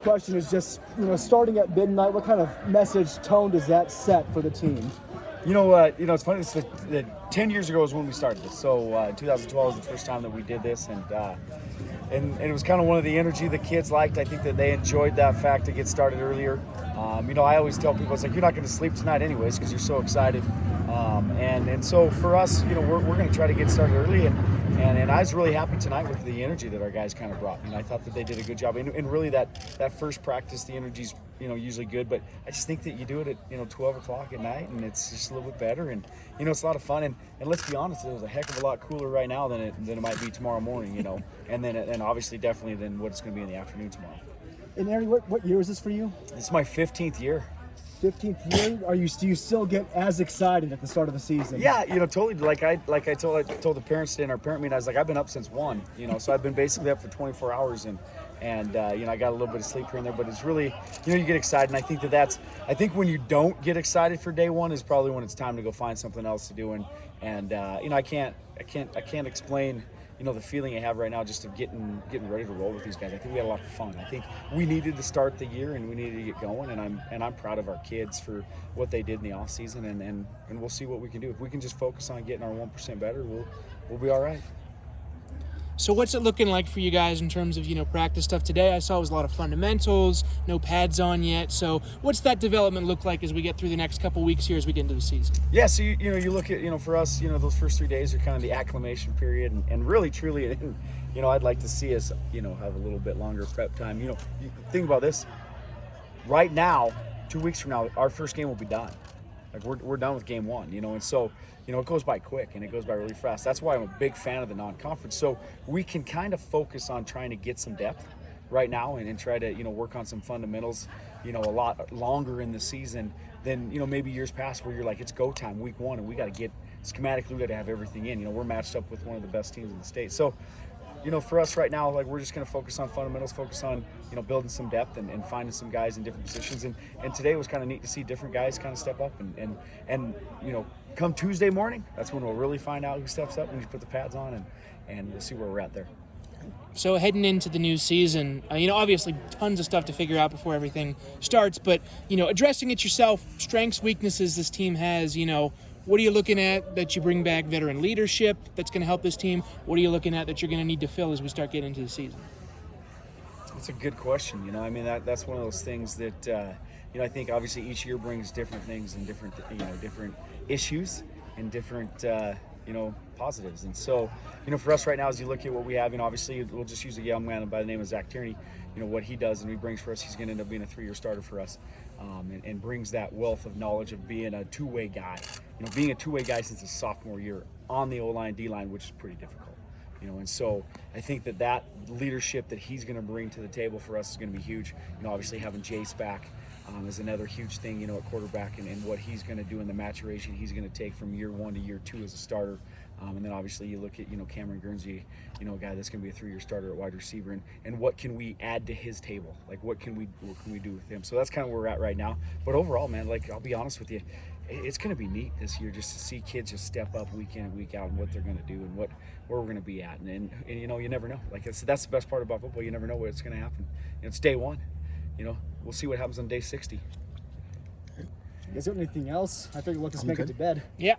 Question is just, starting at midnight, what kind of message, tone does that set for the team? It's funny. It's 10 years ago is when we started this. So 2012 was the first time that we did this, and it was kind of one of the energy the kids liked. I think that they enjoyed that fact to get started earlier. I always tell people, it's like, you're not going to sleep tonight anyways because you're so excited. And so for us, we're going to try to get started early, and I was really happy tonight with the energy that our guys kind of brought. I thought that they did a good job. And really that first practice, the energy's, usually good, but I just think that you do it at, 12 o'clock at night, and it's just a little bit better. And, it's a lot of fun. And let's be honest, it was a heck of a lot cooler right now than it might be tomorrow morning, and obviously definitely than what it's going to be in the afternoon tomorrow. And Arie, what year is this for you? This is my 15th year. 15th year? Do you still get as excited at the start of the season? Yeah, totally. Like I told the parents today in our parent meeting, I was like, I've been up since 1, so I've been basically up for 24 hours, and I got a little bit of sleep here and there, but it's really, you get excited. And I think I think when you don't get excited for day one is probably when it's time to go find something else to do. And I can't explain, the feeling I have right now just of getting ready to roll with these guys. I think we had a lot of fun. I think we needed to start the year and we needed to get going, and I'm proud of our kids for what they did in the off season, and we'll see what we can do. If we can just focus on getting our 1% better, we'll be all right. So what's it looking like for you guys in terms of, practice stuff today? I saw it was a lot of fundamentals, no pads on yet. So what's that development look like as we get through the next couple weeks here as we get into the season? Yeah, so you look at, for us, those first 3 days are kind of the acclimation period, and really truly, I'd like to see us, have a little bit longer prep time. You think about this. Right now, 2 weeks from now, our first game will be done. Like we're done with game 1, and so it goes by quick and it goes by really fast. That's why I'm a big fan of the non-conference. So we can kind of focus on trying to get some depth right now and try to work on some fundamentals a lot longer in the season than maybe years past where you're like, it's go time week 1 and we got to get schematically, we got to have everything in. We're matched up with one of the best teams in the state. So for us right now, like, we're just going to focus on fundamentals, focus on, building some depth and finding some guys in different positions. And today was kind of neat to see different guys kind of step up and come Tuesday morning, that's when we'll really find out who steps up when you put the pads on, and we'll see where we're at there. So heading into the new season, obviously tons of stuff to figure out before everything starts, but, addressing it yourself, strengths, weaknesses this team has, what are you looking at that you bring back veteran leadership that's going to help this team? What are you looking at that you're going to need to fill as we start getting into the season? That's a good question. That's one of those things that, I think obviously each year brings different things and different issues and different, positives. And so, for us right now, as you look at what we have, obviously we'll just use a young man by the name of Zach Tierney, what he does and he brings for us, he's going to end up being a 3-year starter for us, and brings that wealth of knowledge of being a two-way guy, being a two-way guy since his sophomore year on the O-line, D-line, which is pretty difficult. And so I think that leadership that he's going to bring to the table for us is going to be huge. Obviously having Jace back is another huge thing, at quarterback, and what he's going to do in the maturation he's going to take from year 1 to year 2 as a starter. And then obviously you look at, Cameron Guernsey, a guy that's going to be a 3-year starter at wide receiver, and what can we add to his table? Like, what can we do with him? So that's kind of where we're at right now. But overall, man, like, I'll be honest with you, it's going to be neat this year just to see kids just step up week in and week out and what they're going to do and where we're going to be at. And you never know. Like, that's the best part about football. You never know what's going to happen. It's day 1. We'll see what happens on day 60. Is there anything else? I think we'll just make it to bed. Yeah.